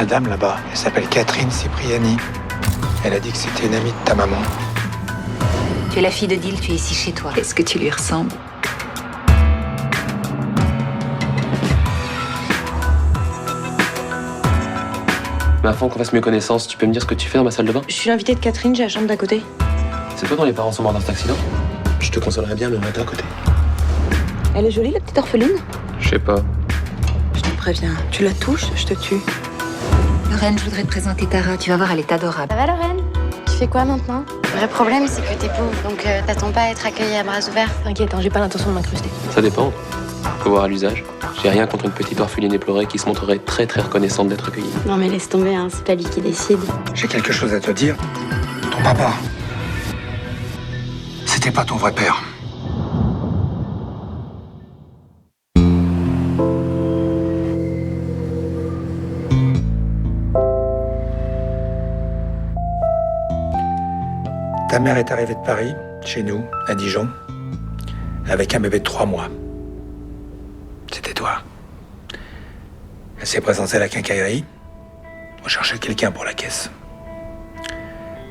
dame là-bas. Elle s'appelle Catherine Cipriani. Elle a dit que c'était une amie de ta maman. Tu es la fille de Dil, tu es ici chez toi. Est-ce que tu lui ressembles? Mais avant qu'on fasse mieux connaissance, tu peux me dire ce que tu fais dans ma salle de bain? Je suis l'invitée de Catherine, j'ai la chambre d'à côté. C'est toi dont les parents sont morts dans cet accident? Je te consolerais bien, mais on est à côté. Elle est jolie, la petite orpheline? Je sais pas. Je te préviens, tu la touches, je te tue. Lorraine, je voudrais te présenter Tara. Tu vas voir, elle est adorable. Ça va, Lorraine? Tu fais quoi maintenant? Le vrai problème, c'est que t'es pauvre, donc t'attends pas à être accueillie à bras ouverts. T'inquiète, hein, j'ai pas l'intention de m'incruster. Ça dépend. Faut voir à l'usage. J'ai rien contre une petite orpheline éplorée qui se montrerait très très reconnaissante d'être accueillie. Non mais laisse tomber, hein, c'est pas lui qui décide. J'ai quelque chose à te dire. Ton papa, c'était pas ton vrai père. Ta mère est arrivée de Paris, chez nous, à Dijon, avec un bébé de 3 mois. C'était toi. Elle s'est présentée à la quincaillerie. On cherchait quelqu'un pour la caisse.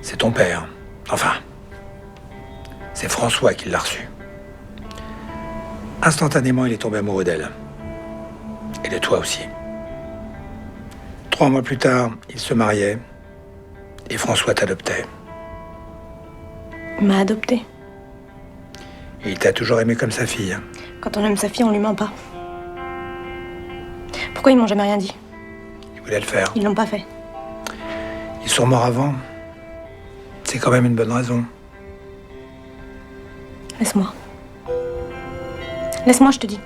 C'est ton père. Enfin, c'est François qui l'a reçu. Instantanément, il est tombé amoureux d'elle. Et de toi aussi. 3 mois plus tard, il se mariait et François t'adoptait. Il m'a adoptée. Et il t'a toujours aimé comme sa fille. Quand on aime sa fille, on lui ment pas. Pourquoi ils m'ont jamais rien dit? Il voulait le faire. Ils l'ont pas fait. Ils sont morts avant. C'est quand même une bonne raison. Laisse-moi. Laisse-moi, je te dis.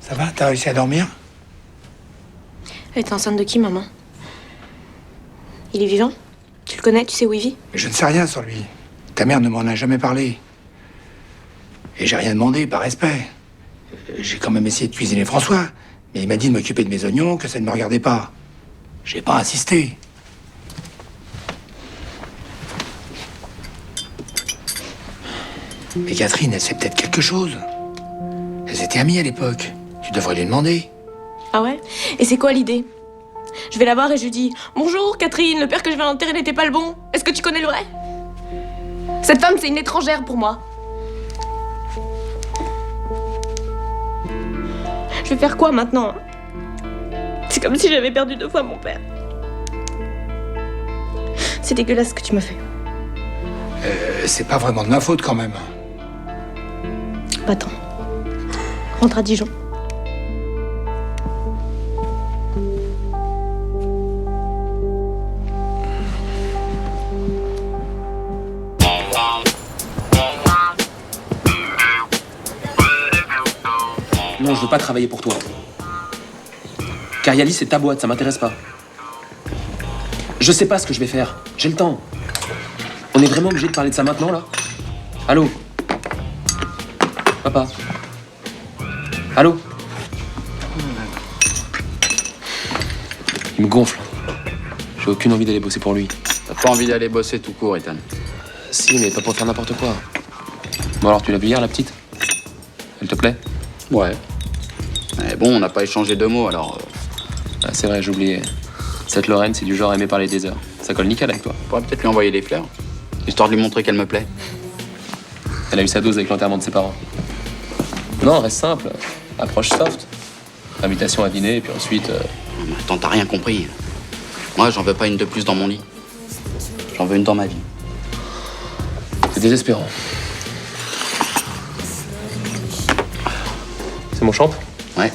Ça va? T'as réussi à dormir? Elle est enceinte de qui, maman? Il est vivant? Tu le connais? Tu sais où il vit? Mais je ne sais rien sur lui. Ta mère ne m'en a jamais parlé. Et j'ai rien demandé, par respect. J'ai quand même essayé de cuisiner François, mais il m'a dit de m'occuper de mes oignons, que ça ne me regardait pas. J'ai pas insisté. Mais Catherine, elle sait peut-être quelque chose. Elles étaient amies à l'époque. Tu devrais lui demander. Ah ouais? Et c'est quoi l'idée? Je vais la voir et je lui dis « Bonjour Catherine, le père que je viens d'enterrer n'était pas le bon. Est-ce que tu connais le vrai ?» Cette femme, c'est une étrangère pour moi. Je vais faire quoi maintenant? C'est comme si j'avais perdu 2 fois mon père. C'est dégueulasse ce que tu m'as fait. C'est pas vraiment de ma faute quand même. Va-t'en. Rentre à Dijon. Non, je veux pas travailler pour toi. Cariali, c'est ta boîte, ça m'intéresse pas. Je sais pas ce que je vais faire. J'ai le temps. On est vraiment obligé de parler de ça maintenant, là? Allô? Papa? Allô? Il me gonfle. J'ai aucune envie d'aller bosser pour lui. T'as pas envie d'aller bosser tout court, Ethan? Si, mais pas pour faire n'importe quoi. Bon alors, tu l'as vue hier, la petite? Elle te plaît? Ouais. Mais bon, on n'a pas échangé 2 mots, alors... Ah, c'est vrai, j'ai oublié. Cette Lorraine, c'est du genre aimé parler des heures. Ça colle nickel avec toi. On pourrait peut-être lui envoyer des fleurs, histoire de lui montrer qu'elle me plaît. Elle a eu sa dose avec l'enterrement de ses parents. Non, reste simple. Approche soft. Invitation à dîner, et puis ensuite... Non, mais attends, t'as rien compris. Moi, j'en veux pas une de plus dans mon lit. J'en veux une dans ma vie. C'est désespérant. C'est mon champ? Ouais.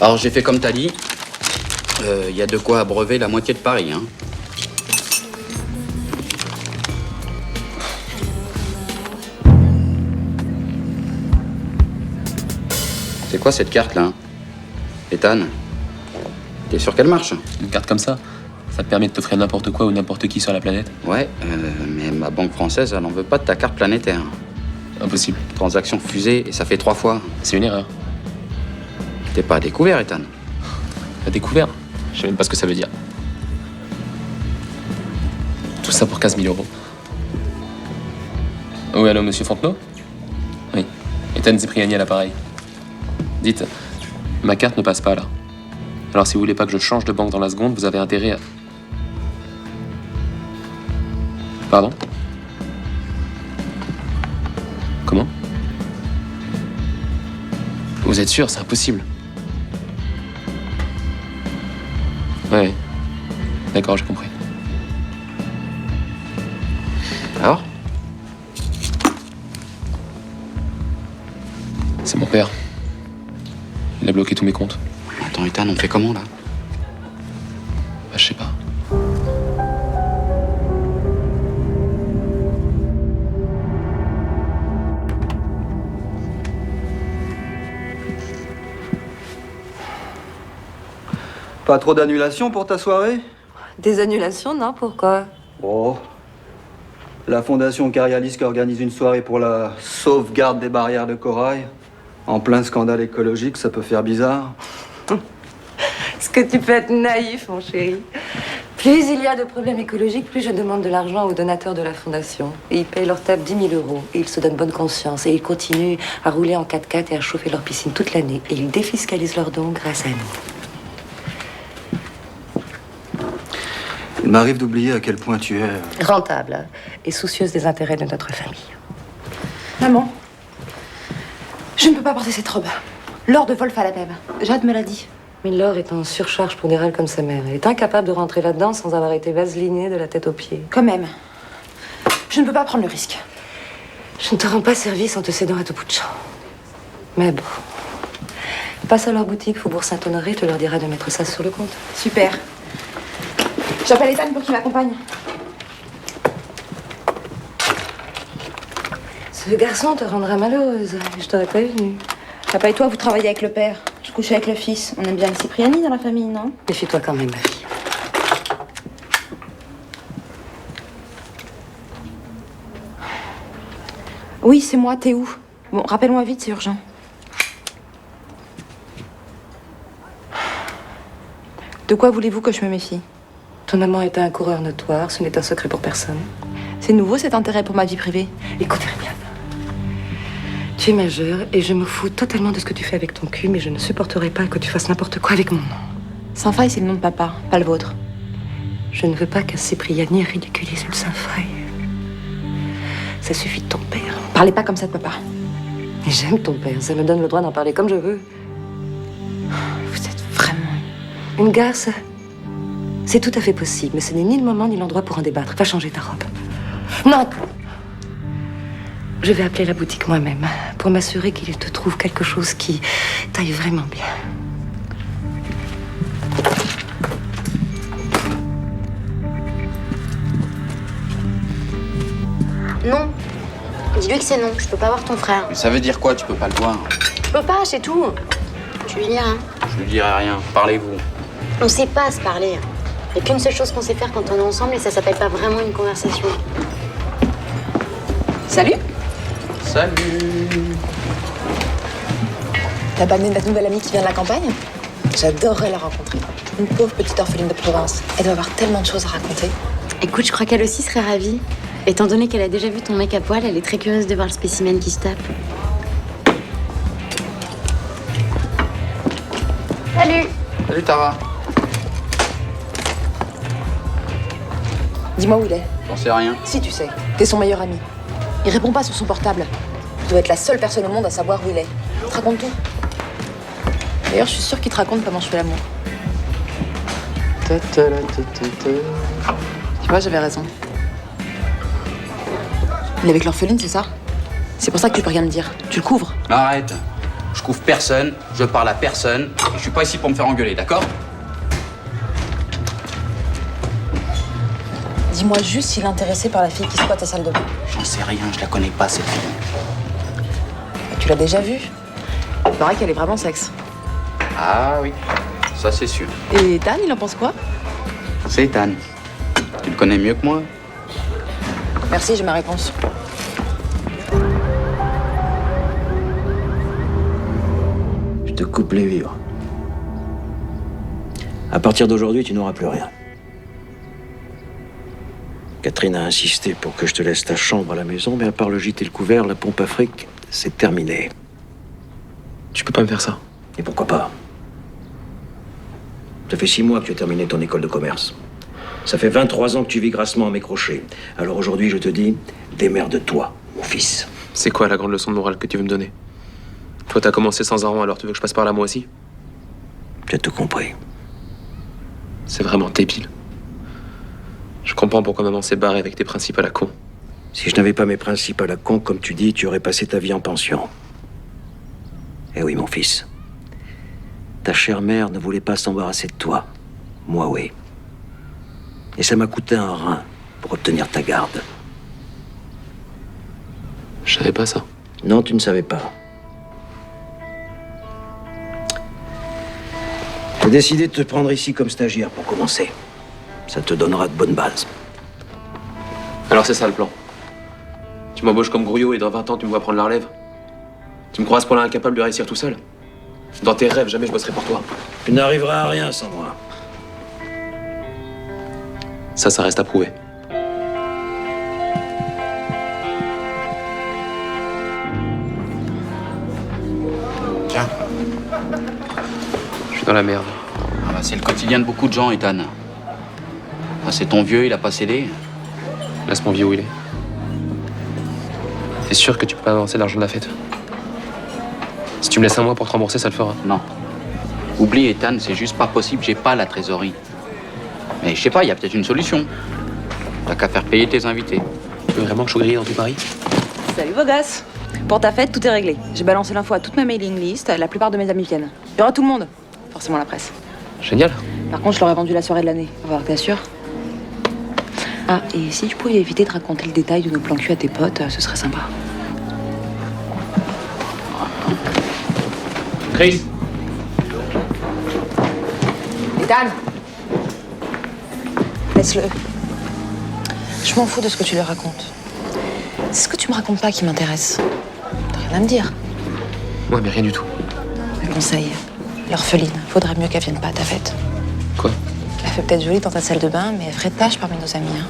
Alors j'ai fait comme t'as dit. Y a de quoi abreuver la moitié de Paris, hein. C'est quoi cette carte là? Ethan, t'es sûr qu'elle marche? Une carte comme ça te permet de t'offrir n'importe quoi ou n'importe qui sur la planète? Ouais, mais ma banque française, elle en veut pas de ta carte planétaire. Impossible. Transaction fusée et ça fait 3 fois. C'est une erreur. T'es pas à découvert, Ethan. T'as découvert? Je sais même pas ce que ça veut dire. Tout ça pour 15 000 euros. Oui, allô, monsieur Fontenot? Oui. Ethan Zipriani à l'appareil. Dites, ma carte ne passe pas là. Alors si vous voulez pas que je change de banque dans la seconde, vous avez intérêt à... Pardon? Comment? Vous êtes sûr, c'est impossible. Ouais. D'accord, j'ai compris. Alors? C'est mon père. Il a bloqué tous mes comptes. Attends, Ethan, on fait comment là? Bah, je sais pas. Pas trop d'annulations pour ta soirée? Des annulations, non? Pourquoi? Oh. La Fondation Carialis qui organise une soirée pour la sauvegarde des barrières de corail. En plein scandale écologique, ça peut faire bizarre. Est-ce que tu peux être naïf, mon chéri? Plus il y a de problèmes écologiques, plus je demande de l'argent aux donateurs de la Fondation. Et ils payent leur table 10 000 euros. Et ils se donnent bonne conscience. Et ils continuent à rouler en 4x4 et à chauffer leur piscine toute l'année. Et ils défiscalisent leurs dons grâce à nous. Il m'arrive d'oublier à quel point tu es... Rentable et soucieuse des intérêts de notre famille. Maman, je ne peux pas porter cette robe. Laure de Wolf à la pève. Jade me l'a dit. Mais Laure est en surcharge pondérale comme sa mère. Elle est incapable de rentrer là-dedans sans avoir été vaselinée de la tête aux pieds. Quand même. Je ne peux pas prendre le risque. Je ne te rends pas service en te cédant à tout bout de champ. Mais bon. Passe à leur boutique, Faubourg Saint-Honoré, tu leur diras de mettre ça sur le compte. Super. J'appelle Ethan pour qu'il m'accompagne. Ce garçon te rendra malheureuse. Je t'aurais pas venu. Papa et toi, vous travaillez avec le père. Je couche avec le fils. On aime bien les Cipriani dans la famille, non? Méfie-toi quand même, ma fille. Oui, c'est moi. T'es où? Bon, rappelle-moi vite, c'est urgent. De quoi voulez-vous que je me méfie? Ton amant est un coureur notoire, ce n'est un secret pour personne. C'est nouveau cet intérêt pour ma vie privée. Écoute, Hermione. Tu es majeure et je me fous totalement de ce que tu fais avec ton cul, mais je ne supporterai pas que tu fasses n'importe quoi avec mon nom. Saint-Faille, c'est le nom de papa, pas le vôtre. Je ne veux pas qu'un Cipriani ridiculise une Saint-Faille. Ça suffit de ton père. Parlez pas comme ça de papa. Et j'aime ton père, ça me donne le droit d'en parler comme je veux. Vous êtes vraiment... Une garce, c'est tout à fait possible, mais ce n'est ni le moment ni l'endroit pour en débattre. Va changer ta robe. Non! Je vais appeler la boutique moi-même pour m'assurer qu'il te trouve quelque chose qui t'aille vraiment bien. Non. Dis-lui que c'est non. Je peux pas voir ton frère. Mais ça veut dire quoi, tu peux pas le voir? Je peux pas, c'est tout. Tu lui diras. Je lui dirai rien. Parlez-vous. On sait pas se parler. Il n'y a qu'une seule chose qu'on sait faire quand on est ensemble et ça s'appelle pas vraiment une conversation. Salut. Salut. T'as pas amené notre nouvelle amie qui vient de la campagne? J'adorerais la rencontrer. Une pauvre petite orpheline de province. Elle doit avoir tellement de choses à raconter. Écoute, je crois qu'elle aussi serait ravie. Étant donné qu'elle a déjà vu ton mec à poil, elle est très curieuse de voir le spécimen qui se tape. Salut. Salut Tara. Dis-moi où il est. J'en sais rien. Si tu sais, t'es son meilleur ami. Il répond pas sur son portable. Tu dois être la seule personne au monde à savoir où il est. Il te raconte tout. D'ailleurs, je suis sûre qu'il te raconte comment je fais l'amour. Tu vois, j'avais raison. Il est avec l'orpheline, c'est ça? C'est pour ça que tu peux rien me dire. Tu le couvres. Arrête. je couvre personne, je parle à personne, et je suis pas ici pour me faire engueuler, d'accord? Dis-moi juste s'il est intéressé par la fille qui squatte ta salle de bain. J'en sais rien, je la connais pas, cette fille. Tu l'as déjà vue? Il paraît qu'elle est vraiment sexe. Ah oui, ça c'est sûr. Et Dan, il en pense quoi? C'est Ethan. Tu le connais mieux que moi? Merci, j'ai ma réponse. Je te coupe les vivres. À partir d'aujourd'hui, tu n'auras plus rien. Catherine a insisté pour que je te laisse ta chambre à la maison, mais à part le gîte et le couvert, la pompe Afrique, c'est terminé. Tu peux pas me faire ça. Et pourquoi pas? Ça fait 6 mois que tu as terminé ton école de commerce. Ça fait 23 ans que tu vis grassement à mes crochets. Alors aujourd'hui, je te dis, démerde-toi, mon fils. C'est quoi la grande leçon de morale que tu veux me donner? Toi, t'as commencé sans un rang, alors tu veux que je passe par là moi aussi? Tu as tout compris. C'est vraiment débile. Je comprends pourquoi maman s'est barrée avec tes principes à la con. Si je n'avais pas mes principes à la con, comme tu dis, tu aurais passé ta vie en pension. Eh oui, mon fils. Ta chère mère ne voulait pas s'embarrasser de toi. Moi, oui. Et ça m'a coûté un rein pour obtenir ta garde. Je savais pas ça. Non, tu ne savais pas. J'ai décidé de te prendre ici comme stagiaire pour commencer. Ça te donnera de bonnes bases. Alors c'est ça le plan. Tu m'embauches comme grouillot et dans 20 ans tu me vois prendre la relève. Tu me crois à ce point-là incapable de réussir tout seul? Dans tes rêves, jamais je bosserai pour toi. Tu n'arriveras à rien sans moi. Ça reste à prouver. Tiens. Je suis dans la merde. Ah bah, c'est le quotidien de beaucoup de gens, Ethan. Ah, c'est ton vieux, il a pas cédé. Laisse mon vieux où il est. T'es sûr que tu peux pas avancer l'argent de la fête? Si tu me laisses un mois pour te rembourser, ça le fera. Non. Oublie, Ethan, c'est juste pas possible, j'ai pas la trésorerie. Mais je sais pas, il y a peut-être une solution. T'as qu'à faire payer tes invités. Tu veux vraiment que je sois grillé dans tout Paris? Salut vos gosses. Pour ta fête, tout est réglé. J'ai balancé l'info à toute ma mailing list, la plupart de mes amis viennent. Il y aura tout le monde. Forcément la presse. Génial. Par contre, je leur ai vendu la soirée de l'année. On va voir, t'es sûr? Ah, et si tu pouvais éviter de raconter le détail de nos plans cul à tes potes, ce serait sympa. Chris. Ethan! Laisse-le. Je m'en fous de ce que tu lui racontes. C'est ce que tu me racontes pas qui m'intéresse. T'as rien à me dire. Ouais, mais rien du tout. Un conseil. L'orpheline. Faudrait mieux qu'elle vienne pas à ta fête. Quoi? Elle fait peut-être jolie dans ta salle de bain, mais elle ferait tâche parmi nos amis. Hein.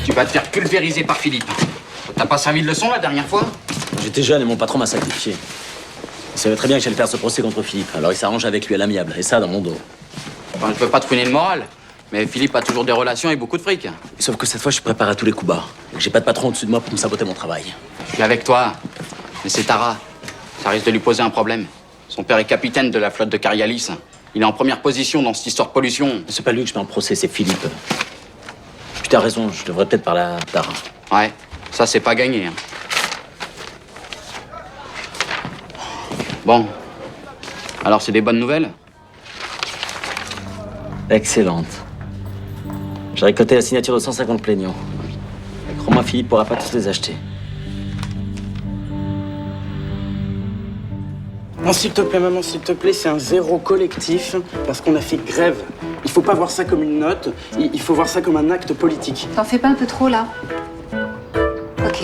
Tu vas te faire pulvériser par Philippe. T'as pas servi de leçon la dernière fois? J'étais jeune et mon patron m'a sacrifié. Il savait très bien que j'allais faire ce procès contre Philippe. Alors il s'arrange avec lui à l'amiable. Et ça, dans mon dos. Enfin, je veux pas te fouiner le moral, mais Philippe a toujours des relations et beaucoup de fric. Sauf que cette fois, je suis préparé à tous les coups bas. Et que j'ai pas de patron au-dessus de moi pour me saboter mon travail. Je suis avec toi, mais c'est Tara. Ça risque de lui poser un problème. Son père est capitaine de la flotte de Carialis. Il est en première position dans cette histoire de pollution. C'est pas lui que je mets en procès, c'est Philippe. Puis t'as raison, je devrais peut-être parler à Tara. Ouais, ça c'est pas gagné. Hein. Bon. Alors c'est des bonnes nouvelles? Excellente. J'ai récolté la signature de 150 plaignants. Et crois-moi, Philippe pourra pas tous les acheter. Non, s'il te plaît, maman, s'il te plaît, c'est un zéro collectif parce qu'on a fait grève. Il faut pas voir ça comme une note, il faut voir ça comme un acte politique. T'en fais pas un peu trop, là? Ok,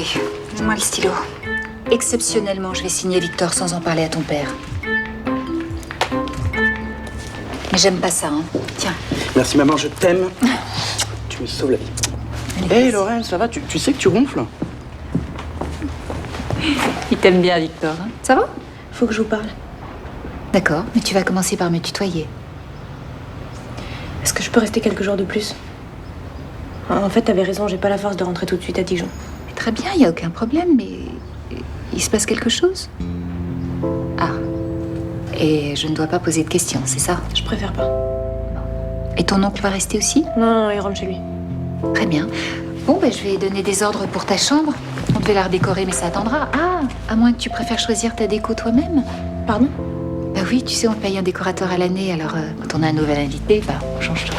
donne-moi le stylo. Exceptionnellement, je vais signer Victor sans en parler à ton père. Mais j'aime pas ça, hein. Tiens. Merci, maman, je t'aime. Tu me sauves la vie. Hé, Lorraine, ça va? Tu sais que tu gonfles? Il t'aime bien, Victor. Hein. Ça va? Faut que je vous parle. D'accord, mais tu vas commencer par me tutoyer. Est-ce que je peux rester quelques jours de plus? En fait, t'avais raison, j'ai pas la force de rentrer tout de suite à Dijon. Très bien, il n'y a aucun problème, mais il se passe quelque chose? Ah. Et je ne dois pas poser de questions, c'est ça? Je préfère pas. Et ton oncle va rester aussi? Non, il rentre chez lui. Très bien. Bon, ben, je vais donner des ordres pour ta chambre. On devait la redécorer, mais ça attendra. Ah, à moins que tu préfères choisir ta déco toi-même. Pardon? Bah oui, tu sais, on paye un décorateur à l'année, alors quand on a un nouvel invité, bah, on change tout.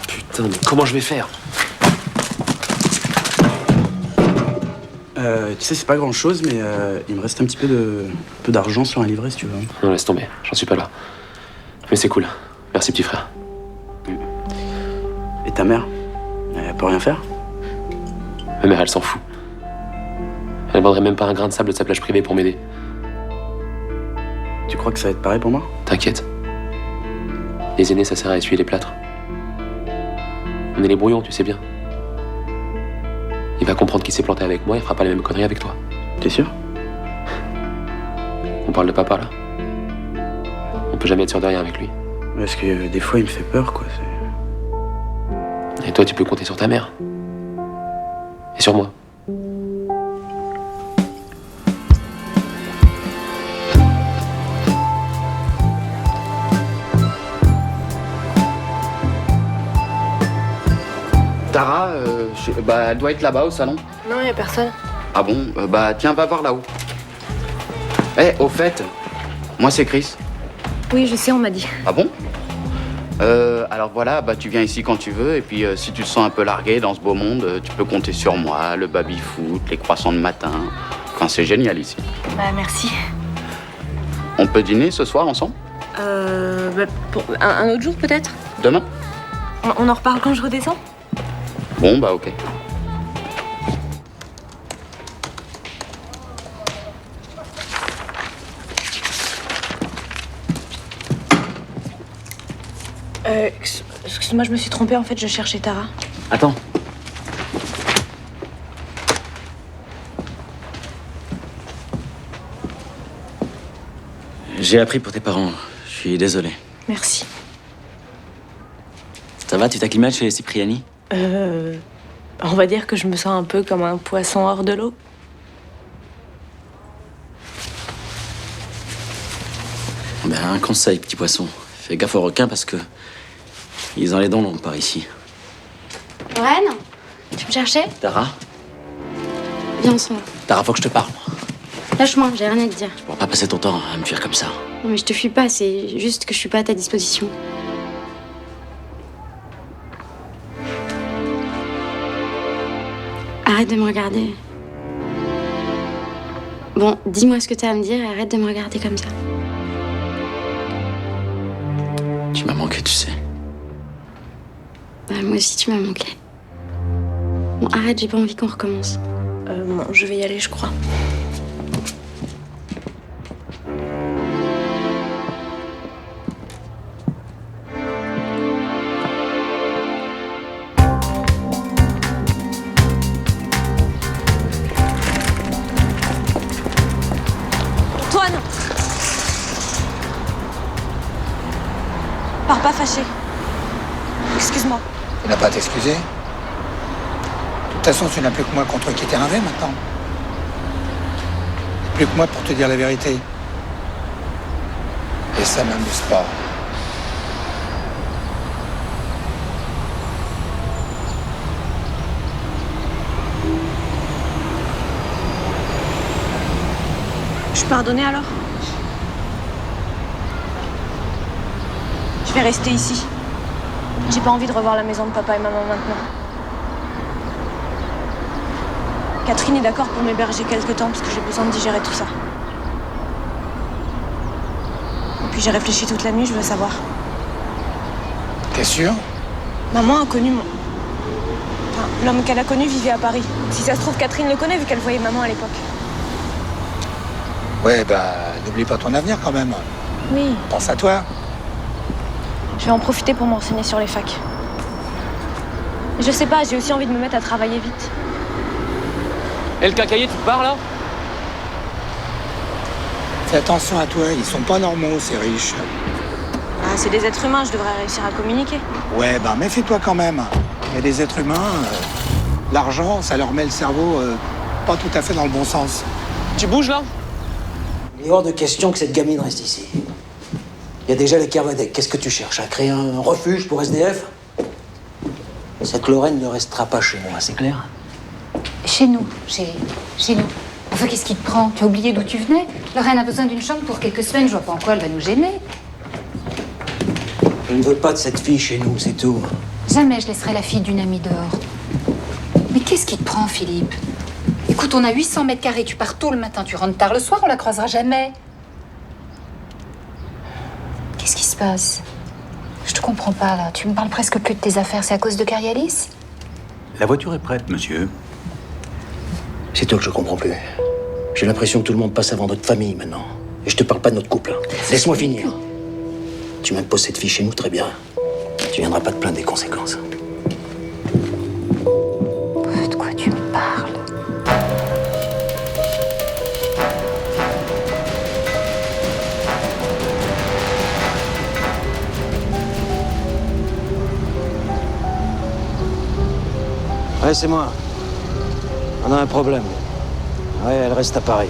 Putain, mais comment je vais faire? Tu sais, c'est pas grand chose, mais il me reste un petit peu d'argent sur un livret si tu veux. Non, laisse tomber, j'en suis pas là. Mais c'est cool. Merci, petit frère. Et ta mère? Elle peut rien faire? Ma mère, elle s'en fout. Elle vendrait même pas un grain de sable de sa plage privée pour m'aider. Tu crois que ça va être pareil pour moi? T'inquiète. Les aînés, ça sert à essuyer les plâtres. On est les brouillons, tu sais bien. Il va comprendre qu'il s'est planté avec moi, il fera pas les mêmes conneries avec toi. T'es sûr? On parle de papa, là. On peut jamais être sûr de rien avec lui. Parce que des fois, il me fait peur, quoi. Et toi, tu peux compter sur ta mère. Et sur moi. Tara, elle doit être là-bas au salon. Non, y a personne. Ah bon? Tiens, va voir là-haut. Eh, au fait, moi c'est Chris. Oui, je sais, on m'a dit. Ah bon? Alors voilà, tu viens ici quand tu veux, et puis si tu te sens un peu largué dans ce beau monde, tu peux compter sur moi, le baby-foot, les croissants de matin. Enfin, c'est génial ici. Bah, merci. On peut dîner ce soir ensemble? Pour un autre jour peut-être? Demain? On en reparle quand je redescends? Bon, ok. Excuse-moi, je me suis trompée, en fait, je cherchais Tara. Attends. J'ai appris pour tes parents. Je suis désolé. Merci. Ça va, tu t'acclimates chez Cipriani? On va dire que je me sens un peu comme un poisson hors de l'eau. Un conseil, petit poisson. Fais gaffe aux requins parce que ils ont les dents longues par ici. Lorraine, tu me cherchais? Tara? Viens, on s'en va. Tara, faut que je te parle. Lâche-moi, j'ai rien à te dire. Tu pourras pas passer ton temps à me fuir comme ça. Non, mais je te fuis pas, c'est juste que je suis pas à ta disposition. Arrête de me regarder. Bon, dis-moi ce que t'as à me dire et arrête de me regarder comme ça. Tu m'as manqué, tu sais. Moi aussi, tu m'as manqué. Bon, arrête, j'ai pas envie qu'on recommence. Bon, je vais y aller, je crois. Antoine! Pars pas fâché. Excuse-moi. Tu n'as pas à t'excuser. De toute façon, tu n'as plus que moi contre qui t'es rivé maintenant. Plus que moi pour te dire la vérité. Et ça m'amuse pas. Je suis pardonnée alors? Je vais rester ici. J'ai pas envie de revoir la maison de papa et maman maintenant. Catherine est d'accord pour m'héberger quelque temps parce que j'ai besoin de digérer tout ça. Et puis j'ai réfléchi toute la nuit, je veux savoir. T'es sûr? Maman a connu mon... Enfin, l'homme qu'elle a connu vivait à Paris. Si ça se trouve, Catherine le connaît vu qu'elle voyait maman à l'époque. Ouais, n'oublie pas ton avenir quand même. Oui. Pense à toi. Je vais en profiter pour me renseigner sur les facs. Je sais pas, j'ai aussi envie de me mettre à travailler vite. Et le cacaillé, tu te pars là? Fais attention à toi, ils sont pas normaux, ces riches. Ah, c'est des êtres humains, je devrais réussir à communiquer. Ouais, méfie-toi quand même. Il y a des êtres humains, l'argent, ça leur met le cerveau pas tout à fait dans le bon sens. Tu bouges là? Il est hors de question que cette gamine reste ici. Il y a déjà les Kervadec. Qu'est-ce que tu cherches? À créer un refuge pour SDF? Cette Lorraine ne restera pas chez moi, c'est clair? Chez nous, chez nous. Enfin, qu'est-ce qui te prend? Tu as oublié d'où tu venais? Lorraine a besoin d'une chambre pour quelques semaines. Je vois pas en quoi elle va nous gêner. Je ne veux pas de cette fille chez nous, c'est tout. Jamais je laisserai la fille d'une amie dehors. Mais qu'est-ce qui te prend, Philippe? Écoute, on a 800 mètres carrés. Tu pars tôt le matin, tu rentres tard le soir. On la croisera jamais. Qu'est-ce qui se passe? Je te comprends pas, là. Tu me parles presque plus de tes affaires. C'est à cause de Carialis? La voiture est prête, monsieur. C'est toi que je comprends plus. J'ai l'impression que tout le monde passe avant notre famille maintenant. Et je te parle pas de notre couple. Laisse-moi finir. Tu m'imposes cette fille chez nous, très bien. Tu viendras pas te plaindre des conséquences. De quoi tu me parles? Ouais, c'est moi. On a un problème. Ouais, elle reste à Paris.